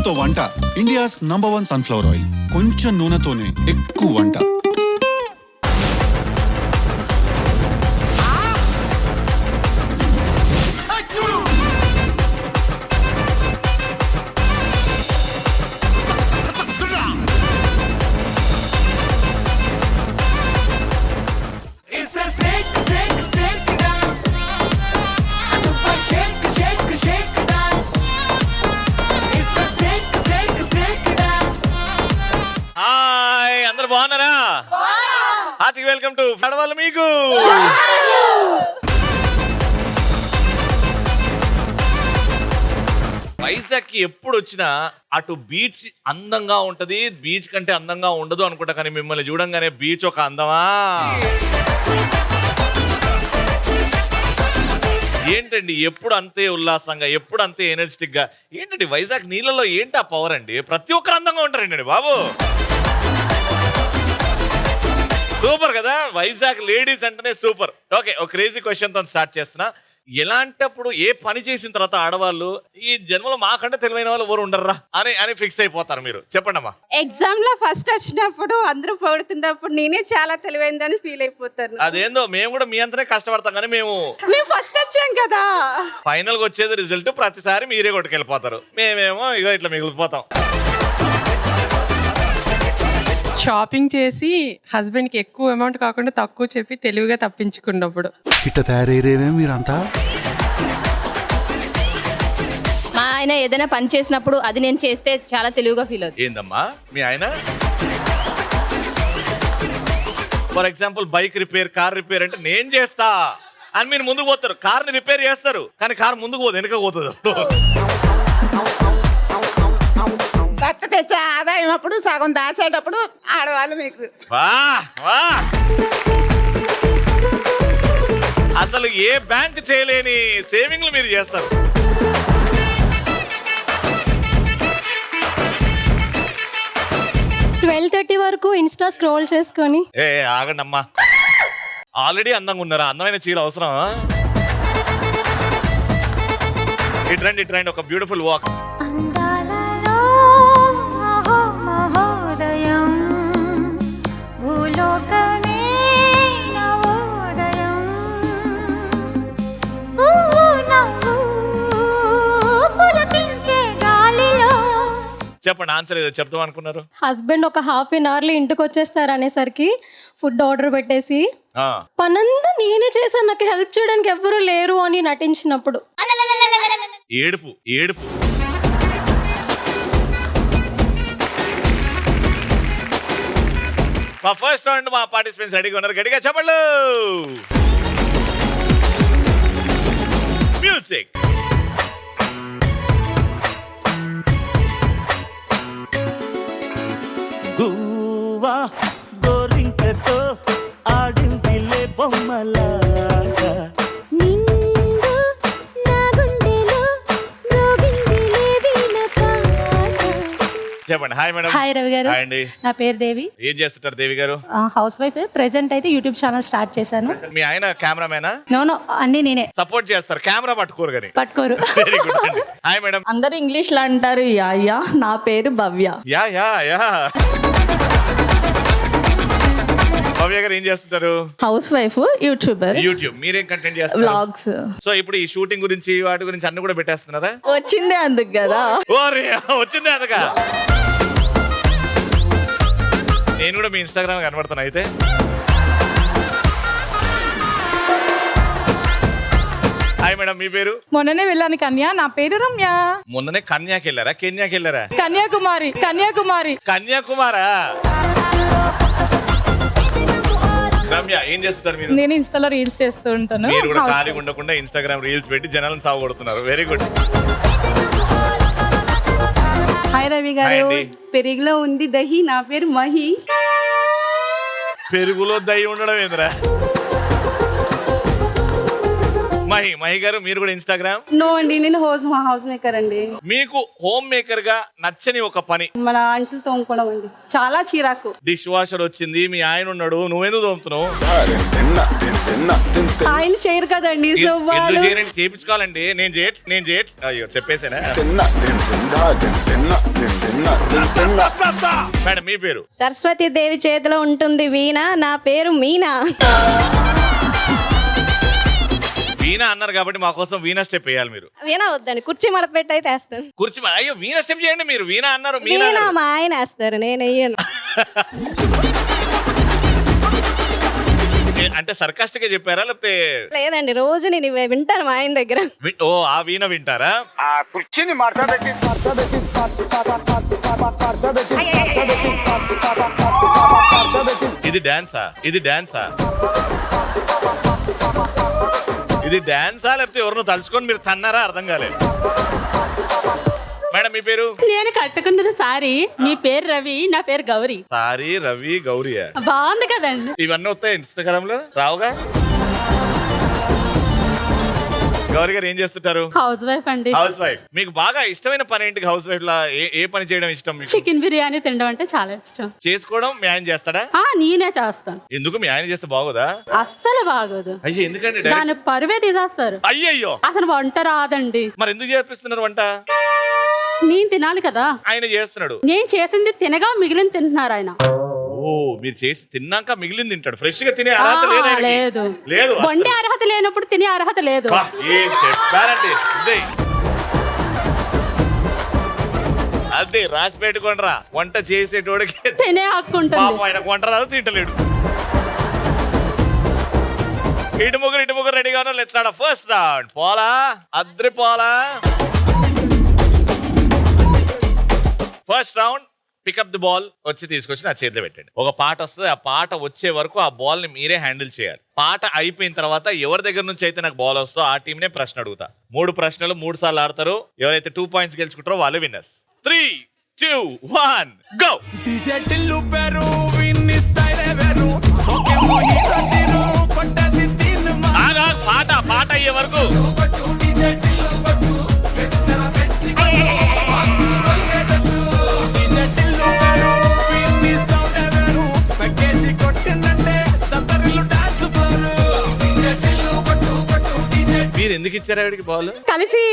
నూనెతో వంట India's number 1 sunflower oil. కొంచెం నూనెతోనే ఎక్కువ వంట. బాగున్నారా? హార్టీ వెల్కమ్ టు ఆడవాళ్ళు మీకు. వైజాగ్ కి ఎప్పుడు వచ్చినా అటు బీచ్ అందంగా ఉంటది, బీచ్ కంటే అందంగా ఉండదు అనుకుంటా, కానీ మిమ్మల్ని చూడంగానే బీచ్ ఒక అందమా. ఏంటండి ఎప్పుడు అంతే ఉల్లాసంగా, ఎప్పుడు అంతే ఎనర్జెటిక్ గా? ఏంటండి వైజాగ్ నీళ్ళలో ఏంటి ఆ పవర్ అండి? ప్రతి ఒక్కరు అందంగా ఉంటారండి బాబు. సూపర్ కదా, వైజాగ్ లేడీస్ అంటేనే సూపర్. ఓకే, ఒక క్రేజీ క్వశ్చన్ తో స్టార్ట్ చేస్తున్నా. ఎలాంటప్పుడు ఏ పని చేసిన తర్వాత ఆడవాళ్ళు ఈ జన్మలో మాకంటే తెలివైన వాళ్ళు ఎవరు ఉండర్రా అని ఫిక్స్ అయిపోతారు? మీరు చెప్పండి అమ్మా. ఎగ్జామ్ లో ఫస్ట్ వచ్చినప్పుడు అందరూ పొగుడుతున్నప్పుడు నేనే చాలా తెలివైందని ఫీల్ అయిపోతాను. అదేందో మేము కూడా మీ అంతనే కష్టపడతాం, కానీ మేము ఫస్ట్ వచ్చాం కదా. ఫైనల్ గా వచ్చేది రిజల్ట్ ప్రతిసారి మీరే కొట్టుకెళ్ళిపోతారు, మేమేమో ఇగో ఇట్లా మిగిలిపోతాం. షాపింగ్ చేసి హస్బెండ్ కి ఎక్కువ అమౌంట్ కాకుండా తక్కువ చెప్పి తెలివిగా తప్పించుకున్నప్పుడు. ఇట్ట తయారయ్యేవే మీరంతా. మా ఆయన ఏదైనా పని చేసినప్పుడు అది నేను చేస్తే చాలా తెలివిగా ఫీల్ అవుతుంది. ఏందమ్మా మీ ఆయన? For example bike repair, car repair అంటే నేను చేస్తా అని మీరు ముందుకు పోతారు. కార్ ని రిపేర్ చేస్తారు, కానీ కార్ ముందుకు పోదు, వెనక పోతుంది. భర్త తెచ్చే ఆదాయం అప్పుడు సగం దాచేటప్పుడు ఆడవాళ్ళు మీకు. అసలు ఏ బ్యాంక్ చేయలేని సేవింగ్లు మీరు చేస్తారు. ట్వెల్వ్ వరకు ఇన్స్టా స్క్రోల్ చేసుకొని. ఆగండి అమ్మా, ఆల్రెడీ అందంగా ఉన్నారా? అందమైన చీర అవసరం? ఇట్రండి ఒక బ్యూటిఫుల్ వాక్. చెప్పండి, ఆన్సర్ ఏదో చెప్తాం అనుకున్నారు. హస్బెండ్ ఒక హాఫ్ అన్ అవర్ లో ఇంటికి వచ్చేస్తారు అనేసరికి ఫుడ్ ఆర్డర్ పెట్టేసి పనంతా నేనే చేశాను, నాకు హెల్ప్ చేయడానికి ఎవరు లేరు అని నటించినప్పుడు ఏడుపు. మా ఫస్ట్ రౌండ్ మా పార్టిసిపెంట్స్ రెడీగా ఉన్నారు, గట్టిగా చెప్పండి. మ్యూజిక్. గువా గోరింకతో ఆడిందిలే బొమ్మలాగా, నిండు నా గుండెలో మ్రోగిందిలే వీణ పాట. చెప్పండి. Hi madam. హాయ్ రవి గారు. హాయ్ అండి. నా పేరు దేవి. ఏం చేస్తుంటారు దేవి గారు? House wife. ప్రెసెంట్ అయితే యూట్యూబ్ ఛానల్ స్టార్ట్ చేశాను. మీ ఆయన కెమెరామేనా? నో అన్ని నేనే. సపోర్ట్ చేస్తారు, కెమెరా పట్టుకోరు కానీ. పట్టుకోరు. వెరీ గుడ్ అండి. Hi madam. అందరూ ఇంగ్లీష్ లో అంటారు యా. నా పేరు భవ్య. యా భవ్య గారు ఏం చేస్తుంటారు? House wife, YouTuber. యూట్యూబ్. మీరేం కంటెంట్ చేస్తారు? వ్లాగ్స్. సో ఇప్పుడు ఈ షూటింగ్ గురించి వాటి గురించి అన్ని కూడా పెట్టేస్తున్నారా? వచ్చిందే అందుకు కదా. వచ్చిందే అందుక. నేను కూడా మీ ఇన్స్టాగ్రామ్ కనబడుతున్నా అయితే. హాయ్ మేడం, మీ పేరు? మొన్ననే వెళ్ళాను కన్యా. నా పేరు రమ్య. మొన్ననే కన్యాకి వెళ్ళారా? కెన్యాకి వెళ్ళారా? కన్యాకుమారా. రమ్య ఏం చేస్తారు మీరు? నేను ఇన్స్టాలో రీల్స్ చేస్తూ ఉంటాను. మీరు కూడా ఖాళీగా ఉండకుండా ఇన్స్టాగ్రామ్ రీల్స్ పెట్టి జనాలను సాగు కొడుతున్నారు. Very good. హాయ్ రవి గారు. పెరుగులో ఉంది దహి. నా పేరు మహి. పెరుగులో దహి ఉండడం ఏంద్రా? మహి గారు మీరు కూడా ఇన్స్టాగ్రామ్? నో అండి, నేను హౌస్ మేకర్ అండి. మీకు హోమ్ మేకర్ గా నచ్చని ఒక పని? మన అంట్లు తోముకోవడం అండి. చాలా చిరాకు. డిష్ వాషర్ వచ్చింది, మీ ఆయన ఉన్నాడు, నువ్వెందుకు తోముతున్నావు? ఆయన చేయరు కదండి. చేయించుకోవాలండి. నేను చేయట్ అయ్యో చెప్పేసానా? మేడం మీ పేరు? సరస్వతి దేవి చేతిలో ఉంటుంది వీణ, నా పేరు మీనా. వీణ అన్నారు కాబట్టి మా కోసం వీణ స్టెప్ వేయాలి మీరు. వీణ వద్దండి, కుర్చీ మడత పెట్టి అయితే వేస్తాను. కుర్చీ అయ్యో వీణ స్టెప్ చేయండి మీరు. వీణ అన్నారు, వీణ మా ఆయన వేస్తారు, నేను వెయ్యను. అంటే సర్కాస్టిక్ గా చెప్పారా లేకపోతే? లేదండి, రోజు నేను ఇవి వింటాను మా ఆయన దగ్గర. ఓ ఆ వీణ వింటారా? ఆ కుర్చీని మార్చబెట్టి ఇది డాన్సా? ఇది డాన్సా? ఇది డాన్సా లేకపోతే ఎవరినో తలుచుకొని మీరు తన్నారా? అర్థం కాలేదు. మేడం మీ పేరు? నేను కట్టుకున్నది సారీ. మీ పేరు రవి, నా పేరు గౌరీ. సారీ రవి గౌరియా? బాగుంది కదండి. ఇవన్నీ వస్తాయి ఇన్స్టాగ్రామ్ లో రావుగా? గౌరీ గారు ఏం చేస్తుంటారు? హౌస్ వైఫ్ అండి. House wife. మీకు బాగా ఇష్టమైన పని ఏంటి హౌస్ వైఫ్ లా? ఏ పని చేయడం ఇష్టం మీకు? చికెన్ బిర్యానీ తినడం అంటే చాలా ఇష్టం. చేసుకోవడం మీ ఆయన చేస్తాడా? నేనే చేస్తాను. ఎందుకు మీ ఆయన చేస్తే బాగోదా? అస్సలు బాగోదు. అయ్యో ఎందుకండి? దాని పరువే తీసేస్తారు. అయ్యయ్యో, అసలు వంట రాదండి. మరి ఎందుకు చేపిస్తున్నారు వంట? నేను తినాలి కదా. ఆయన చేస్తున్నాడు. నేను చేసింది తినగా మిగిలిన తింటున్నారు ఆయన. ఓ మీరు చేసి తిన్నాక మిగిలింది తింటాడు. ఫ్రెష్ గా తినే అర్హత లేదా ఆయనకి? లేదు. లేదు. వండే అర్హత లేనప్పుడు తినే అర్హత లేదు. బా, ఏం చెప్పారండి. అదే రాసి పెట్టుకోండిరా. వంట చేసేటోడికి తినే హక్కు ఉంటుంది. పాపం ఆయనకు వంట రాదు, తింటలేడు. ఇటు ముగ్గురు రెడీగా ఉన్నారు. Let's start first round. పోలా అద్రి పోలా. First round pickup the ball. వచ్చి తీసుకొచ్చి నా చేతిలో పెట్టండి. ఒక పాట వస్తుంది, ఆ పాట వచ్చే వరకు ఆ బాల్ ని మీరే హ్యాండిల్ చేయాలి. పాట అయిపోయిన తర్వాత ఎవరి దగ్గర నుంచి అయితే నాకు బాల్ వస్తుందో ఆ టీంనే ప్రశ్న అడుగుతా. 3 ప్రశ్నలు 3 సార్లు ఆడతారు. ఎవరైతే 2 పాయింట్స్ గెలుచుకుంటారో వాళ్ళే విన్నర్స్. 3, 2, 1 గో. పాట అయ్యే వరకు మీరు ఎందుకు ఇచ్చారు ఆవిడికి బాల్? కలిసి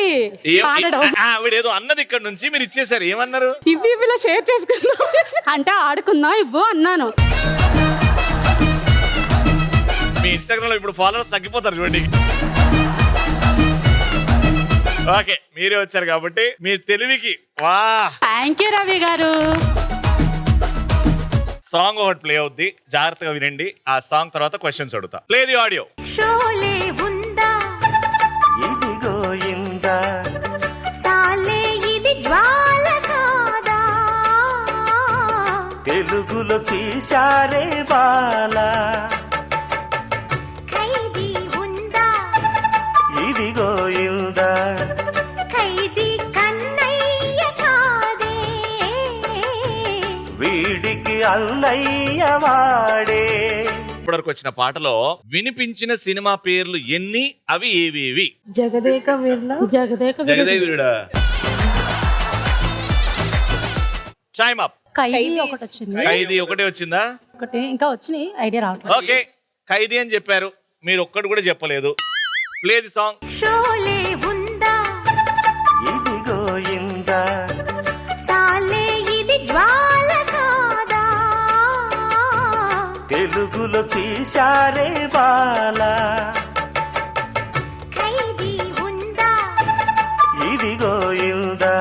ఆవిడేదో అన్నది ఇక్కడ నుంచి, మీరు ఇచ్చేసారు. ఏమన్నారు? ఇవి షేర్ చేసుకుందాం అంటే ఆడుకుందాం ఇవ్వు అన్నాను. మీ ఇన్స్టాగ్రామ్ లో ఇప్పుడు ఫాలోవర్స్ తగ్గిపోతారు చూడండి. ఓకే మీరే వచ్చారు కాబట్టి మీ తెలివికి వా. థ్యాంక్ యూ రవి గారు. సాంగ్ ఒకటి ప్లే అవుద్ది, జాగ్రత్తగా వినండి. ఆ సాంగ్ తర్వాత క్వశ్చన్స్ అడుగుతా. Play the audio. ఇదిగో ఇందా తెలుగులో తీశారే బాలా. ఇదిగో ఇందా వీడికి అల్లయ్య వాడే. ఇప్పటివరకు వచ్చిన పాటలో వినిపించిన సినిమా పేర్లు ఎన్ని? అవి ఏవి? జగదేక వీరుడా. Time up. ఖైదీ ఒకటి వచ్చింది. ఖైదీ ఒకటే వచ్చిందా? ఒకటి ఇంకా వచ్చినాయి, ఐడియా రావట్లేదు. ఓకే ఖైదీ అని చెప్పారు, మీరు ఒక్కటి కూడా చెప్పలేదు. Play the song. ఇదిగో ఇందా తెలుగులో తీశారే బాలా. ఇదిగో ఇందా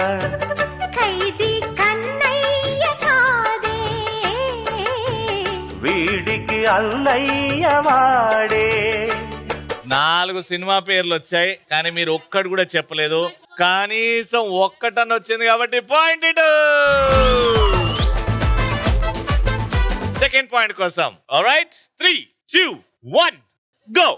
వీడికి అల్లయ్య వాడే. 4 సినిమా పేర్లు వచ్చాయి కానీ మీరు ఒక్కటి కూడా చెప్పలేదు. కనీసం ఒక్కటన్న వచ్చింది కాబట్టి పాయింట్ ఇటు. సెకండ్ పాయింట్ కోసం. Alright 3, 2, 1 go.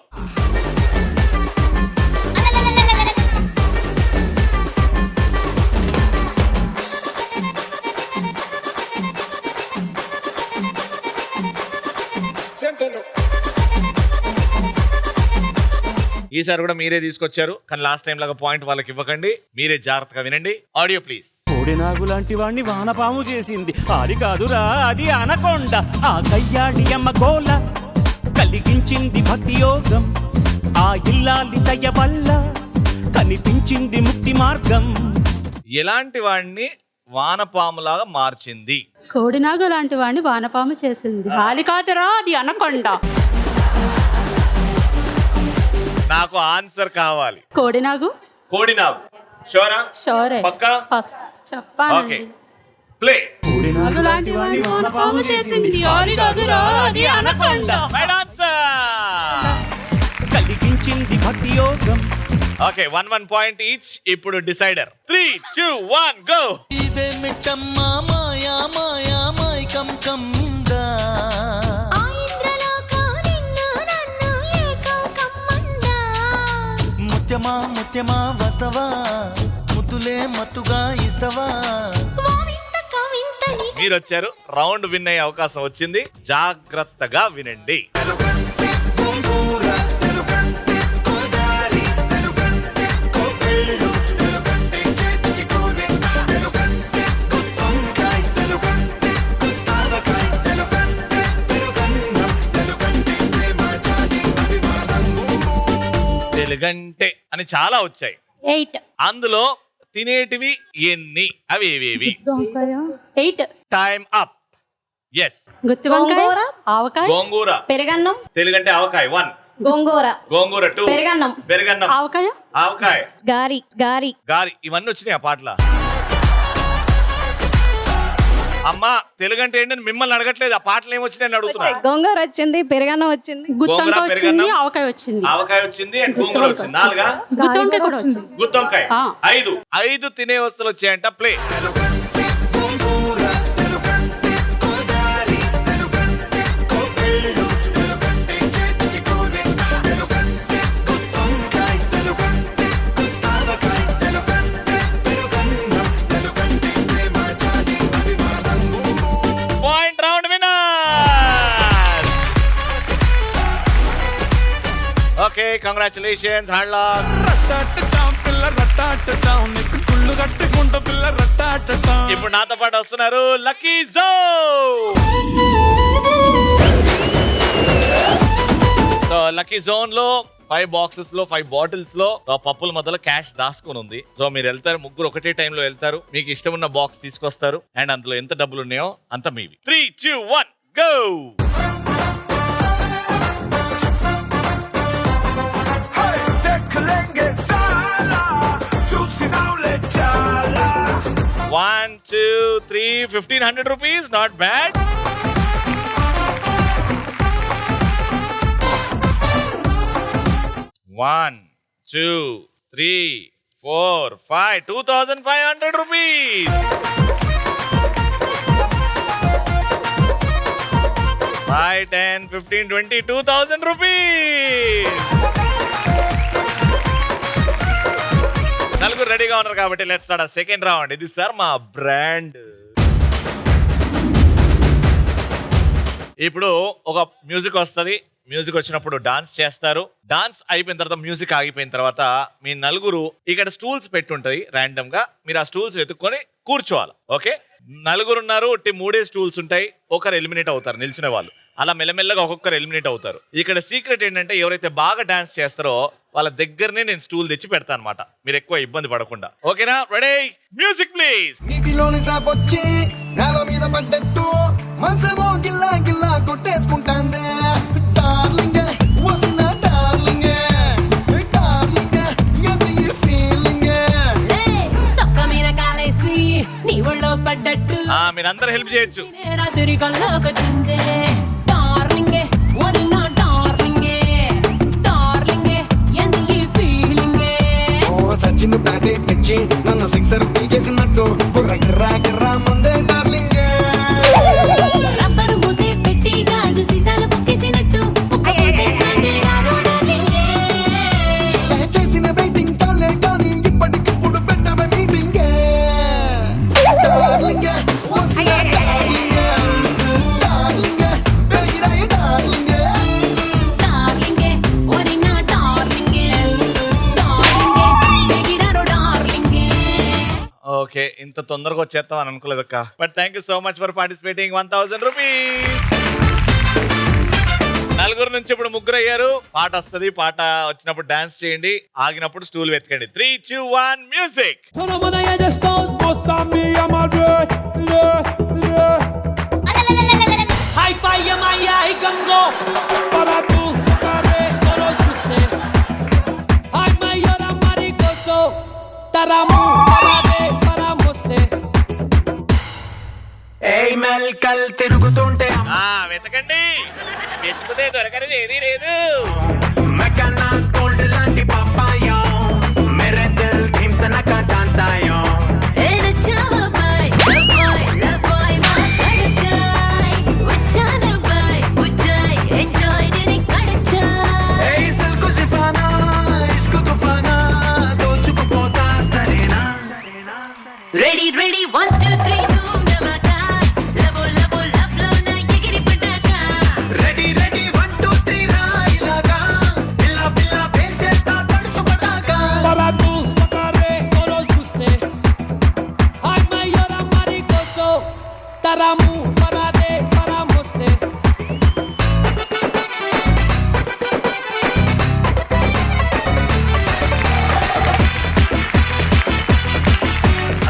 ఈసారి కూడా మీరే తీసుకొచ్చారు కానీ లాస్ట్ టైం లాగా పాయింట్ వాళ్ళకి ఇవ్వకండి. మీరే జాగ్రత్తగా వినండి. Audio please. కోడినాగు లాంటి వాణ్ణి వానపాము చేసింది, అది కాదురా అది అనకొండ. ఆ కయ్యాడి అమ్మ గోల కలిగించింది భక్తి యోగం, ఆ ఇల్లాలి దయ వల్ల కనిపించింది ముక్తి మార్గం. ఎలాంటి వాడిని వానపాములాగా మార్చింది? కోడినాగు లాంటి వాడిని వానపాము చేసింది. గాలి కాదురా అది అనకొండ. నాకు ఆన్సర్ కావాలి. కోడినాగు. కోడినాగు. షోరా? షోరే. పక్కా? ఫస్ట్ చెప్పానండి. Okay play. కోడినాగు లాంటి వాడిని వానపాము చేసింది. గాలి కాదురా అది అనకొండ. Right answer. కలిగించింది భక్తి యోగం. Okay 1 point each. ఇప్పుడు డిసైడర్. 3, 2, 1 గో. ఇదేమిటమ్మా మాయా మాయా మైకం కమ్మిందా ముత్యమా ముత్యమా వస్తవా ముద్దులే మత్తుగా ఇస్తవా. మీరు వచ్చారు. రౌండ్ విన్ అయ్యే అవకాశం వచ్చింది. జాగ్రత్తగా వినండి. తెలుగంటే అని చాలా వచ్చాయి. 8. అందులో తినేటివి ఎన్ని? అవి ఏవేవి? 8. Time up. ఎస్. గుత్తి వంకాయ, ఆవకాయ, గోంగూర, పెరుగన్నం, తెలుగంటే ఆవకాయ 1, గోంగూర, గోంగూర 2, పెరుగన్నం, పెరుగన్నం, ఆవకాయ, ఆవకాయ, గారి గారి గారి. ఇవన్నీ వచ్చినాయి ఆ పాటల. అమ్మా తెలుగంటే ఏంటని మిమ్మల్ని అడగట్లేదు. ఆ పాటలు ఏమొచ్చినాయని అడుగుతున్నా. గోంగూర వచ్చింది, పెరుగన్నం వచ్చింది, గుత్తంకాయ వచ్చింది, ఆవకాయ వచ్చింది, ఆవకాయ వచ్చింది అండ్ గోంగూర వచ్చింది. 4గా గుత్తంకాయ కూడా వచ్చింది. గుత్తొంకాయ 5 తినే వస్తువులు వచ్చాయంట. Play. Point round winner. Okay congratulations. Hard luck. ఇప్పుడు నాతో పాటు వస్తున్నారు lucky zone. So lucky zone లో 5 బాక్సెస్ లో 5 బాటిల్స్ లో పప్పుల మధ్యలో క్యాష్ దాచుకొని ఉంది. సో మీరు వెళ్తారు, ముగ్గురు ఒకటే టైంలో వెళ్తారు. మీకు ఇష్టం ఉన్న బాక్స్ తీసుకొస్తారు అండ్ అందులో ఎంత డబ్బులు ఉన్నాయో అంత మీవి. 3, 2, 1 go. One, 2, 3, 1,500 rupees. Not bad. One, 2, 3, 4, 5, 2,500 rupees. 5, 10, 15, 20, 2,000 rupees. నలుగురు రెడీగా ఉన్నారు కాబట్టి లెట్స్ స్టార్ట్ సెకండ్ రౌండ్. ఇది సార్ మా బ్రాండ్. ఇప్పుడు ఒక మ్యూజిక్ వస్తుంది. మ్యూజిక్ వచ్చినప్పుడు డాన్స్ చేస్తారు. డాన్స్ అయిపోయిన తర్వాత మ్యూజిక్ ఆగిపోయిన తర్వాత మీ నలుగురు ఇక్కడ స్టూల్స్ పెట్టి ఉంటుంది ర్యాండమ్ గా. మీరు ఆ స్టూల్స్ వెతుక్కొని కూర్చోవాలి. ఓకే, నలుగురు ఉన్నారు. 3 స్టూల్స్ ఉంటాయి. ఒకరు ఎలిమినేట్ అవుతారు నిల్చునే వాళ్ళు. అలా మెల్లమెల్లగా ఒక్కొక్కరు ఎలిమినేట్ అవుతారు. ఇక్కడ సీక్రెట్ ఏంటంటే ఎవరైతే బాగా డాన్స్ చేస్తారో వాళ్ళ దగ్గరనే నేను స్టూల్ తెచ్చి పెడతా అనమాట. మీరు ఎక్కువ ఇబ్బంది పడకుండా. ఓకేనా? Ready, music please. నీటిలోని సాపొచ్చి నేల మీద పడ్డట్టు మనసేమో గిల్లా గిల్లా కొట్టేసుకుంటాందే. డార్లింగే వసిన డార్లింగే, డార్లింగే ఇది ఈ ఫీలింగే. తొక్క మీద కాలేసి నీ ఒళ్ళో పడ్డట్టు మీరందరూ హెల్ప్ చేయొచ్చు. రాత్రి కల్లోకొచ్చిందే. డార్లింగే వదిన డార్లింగే, డార్లింగే ఎందు ఈ ఫీలింగే. ఓ సచిన్ బ్యాటే తెచ్చి నన్ను సిక్సర్ పీకేసినట్టు బుర్ర గిర్రా గిర్రా ముందే డార్లింగే. రబ్బరు ముద్దే పెట్టి గాజు సీసాలు పొక్కేసినట్టు చేసిన వెయిటింగ్ చాలే కానీ ఇప్పటికిప్పుడు పెట్టమే మీటింగే. డార్లింగే వసిన డార్లింగే, డార్లింగే బెగిరాయి డార్లింగే. డార్లింగే వదిన డార్లింగే, డార్లింగే బెగిరారు డార్లింగే. ఓకే, ఇంత తొందరగా వచ్చేస్తాం అని అనుకోలేదక్క. But thank you so much for participating. 1,000 rupees. నలుగురు నుంచి ఇప్పుడు ముగ్గురు అయ్యారు. పాట వస్తుంది, పాట వచ్చినప్పుడు డాన్స్ చేయండి, ఆగినప్పుడు స్టూల్ వెతకండి. 3, 2, 1 మ్యూజిక్. తిరుగుతుంటే వెతకండి, వెతుకుతే దొరకనిది ఏది లేదు. లాంటి పాపాయో మేరే దిల్ ధీమ్తన కా డాన్స్ ఆయో రెడీ రెడీ 1 2 3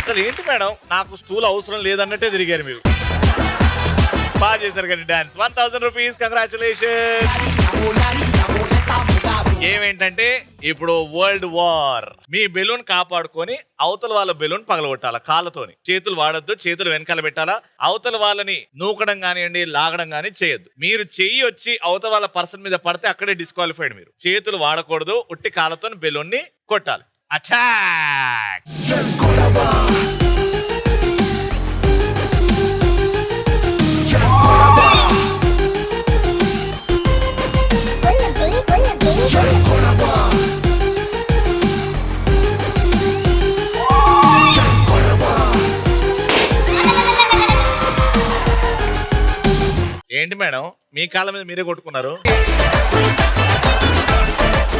అసలు ఏంటి మేడం, నాకు స్టూల్ అవసరం లేదన్నట్టే తిరిగారు మీరు. బాగా చేశారు కానీ డాన్స్. 1000 రూపీస్. కంగ్రాచులేషన్. ఏమేంటంటే ఇప్పుడు వరల్డ్ వార్, మీ బెలూన్ కాపాడుకొని అవతల వాళ్ళ బెలూన్ పగలగొట్టాలా కాళ్ళతోని. చేతులు వాడొద్దు, చేతులు వెనకాల పెట్టాలా. అవతల వాళ్ళని నూకడం కానివ్వండి, లాగడం కానీ చేయొద్దు. మీరు చెయ్యి వచ్చి అవతల వాళ్ళ పర్సన్ మీద పడితే అక్కడే డిస్క్వాలిఫైడ్. మీరు చేతులు వాడకూడదు, ఉట్టి కాళ్ళతో బెలూన్ ని కొట్టాలి. అటాక్. ఏంటి మేడం, మీ కాళ్ళ మీద మీరే కొట్టుకున్నారు?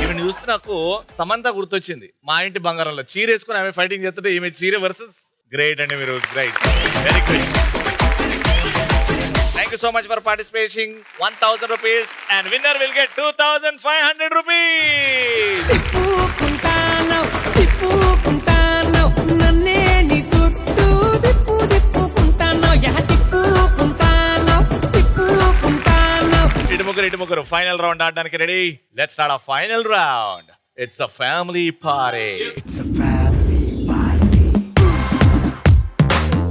ఈమెను చూస్తే నాకు సమంత గుర్తొచ్చింది. మా ఇంటి బంగారంలో చీర వేసుకుని ఆమె ఫైటింగ్ చేస్తుంటే ఈమె చీర వర్సెస్. గ్రేట్ అండి మీరు, great, very good. Thank you so much for participating. 1000 rupees and winner will get 2500 rupees. ఇటు ముగ్గురు ఫైనల్ రౌండ్ ఆడడానికి రెడీ. లెట్స్ స్టార్ట్ ఆ final round. It's a family party.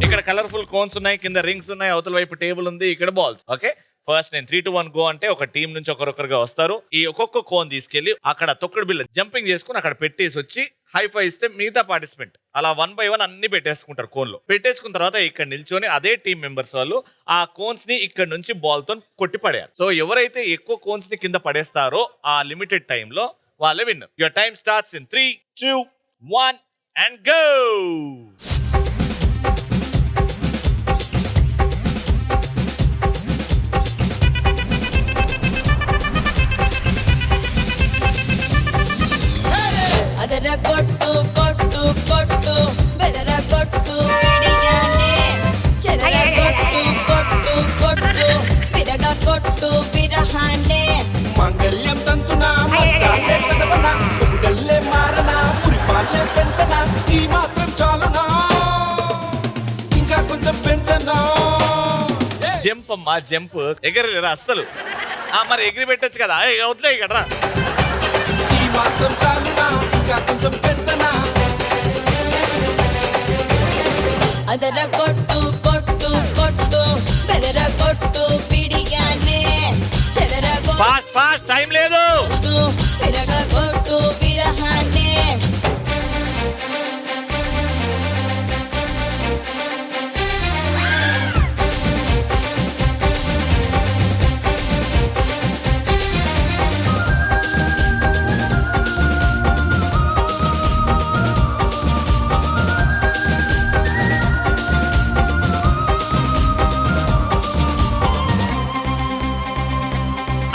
ఇక్కడ కలర్ఫుల్ కోన్స్ ఉన్నాయి, కింద రింగ్స్ ఉన్నాయి, అవతల వైపు టేబుల్ ఉంది, ఇక్కడ బాల్స్. ఓకే, ఫస్ట్ నేను 3 to 1 గో అంటే ఒక టీం నుంచి ఒకరొకరుగా వస్తారు. ఈ ఒక్కొక్క కోన్ తీసుకెళ్లి అక్కడ తొక్కుడు బిల్ల జంపింగ్ చేసుకుని అక్కడ పెట్టేసి వచ్చి హైఫై ఇస్తే మిగతా పార్టిసిపెంట్ అలా 1 by 1 అన్ని పెట్టేసుకుంటారు. కోన్లో పెట్టేసుకున్న తర్వాత ఇక్కడ నిల్చొని అదే టీం మెంబర్స్ వాళ్ళు ఆ కోన్స్ ని ఇక్కడ నుంచి బాల్ తో కొట్టి పడేయాలి. సో ఎవరైతే ఎక్కువ కోన్స్ ని కింద పడేస్తారో ఆ లిమిటెడ్ టైమ్ లో వాళ్ళే winner. Your time starts in 3, 2, 1 and go. ಅದರ ಕೊಟ್ಟು ಕೊಟ್ಟು ಕೊಟ್ಟು ಬೆದರ ಕೊಟ್ಟು ಬಿಡಿಯಾನೆ ಚದರ ಕೊಟ್ಟು ಕೊಟ್ಟು ಕೊಟ್ಟು ಬಿರಗ ಕೊಟ್ಟು ಬಿರಹಾನೆ మంగళ్యం తంతునా మత్తాలే చదవనా పొగల్లే మారనా పురిపాలే పెంచనా ఈ మాత్రం చాలునా ఇంకా కొంచెం పెంచనా. జంప్ అమ్మా, జంప్. ఎగరలేరా అస్సలు? మరి ఎగిరి పెట్టచ్చు కదా, వదిలే ఇక్కడ. ఈ మాత్రం చాలునా ఇంకా కొంచెం పెంచనా. ಅದರ ಕೊಟ್ಟು ಕೊಟ್ಟು ಕೊಟ್ಟು ಬೆದರ ಕೊಟ್ಟು ಬಿಡಿಯಾನೆ ಚದರ ఫాస్ట్ ఫాస్ట్, టైం లేదు. ಕೊಟ್ಟು ಬಿರಗ ಕೊಟ್ಟು ಬಿರಹಾನೆ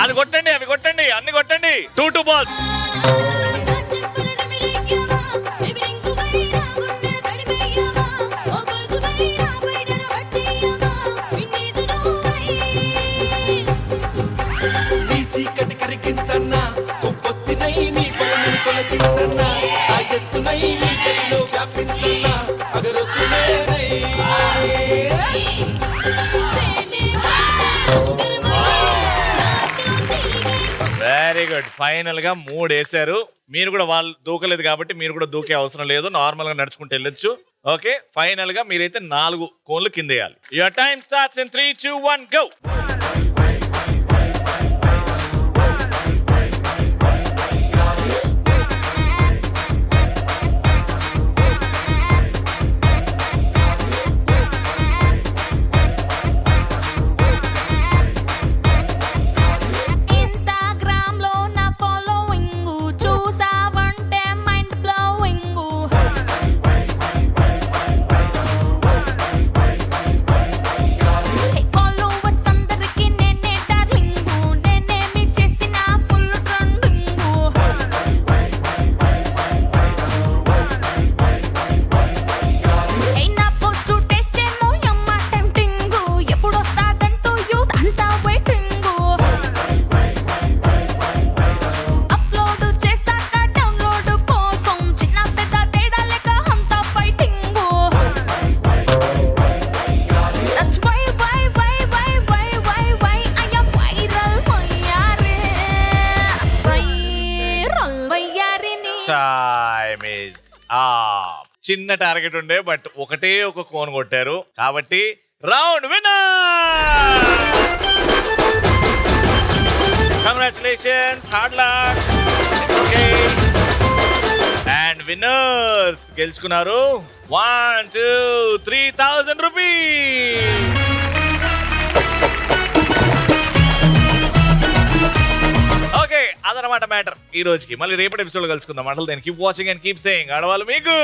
అది కొట్టండి, అవి కొట్టండి, అన్ని కొట్టండి. 2 balls. నీచి వెరీ గుడ్. ఫైనల్ గా 3 వేశారు. మీరు కూడా వాళ్ళు దూకలేదు కాబట్టి మీరు కూడా దూకే అవసరం లేదు, నార్మల్ గా నడుచుకుంటూ వెళ్ళొచ్చు. ఓకే, ఫైనల్ గా మీరైతే 4 కోన్లు కింద వేయాలి. Your time starts in 3, 2, 1 go. Instagram లో నా ఫాలోయింగ్ చూసావంటే మైండ్ బ్లోయింగ్. ఫాలోవర్స్ అందరికి నేనే డార్లింగ్, నేనేమి చేసిన ఫుల్ ట్రెండింగ్. నా పోస్ట్ టెస్ట్ ఏమో యమ్మ టెంప్టింగ్, ఎప్పుడు వస్తాదంటూ యూత్ అంతా వెయిటింగ్. అప్లోడ్ చేశాక డౌన్లోడ్ కోసం చిన్న పెద్ద తేడా లేక అంతా fighting. That's why I am viral వయ్యారే, viral వయ్యారిని. Time is up. చిన్న టార్గెట్ ఉండే బట్ ఒకటే ఒక కోన్ కొట్టారు కాబట్టి round winner. Congratulations, hard luck. Okay, and winners గెలుచుకున్నారు 1, 2, 3,000 రూపీస్. ఓకే, అదనమాట మ్యాటర్ ఈ రోజుకి. మళ్ళీ రేపటి ఎపిసోడ్ కలుసుకుందాం. అంటే keep watching and keep saying. ఆడవాళ్ళు మీకు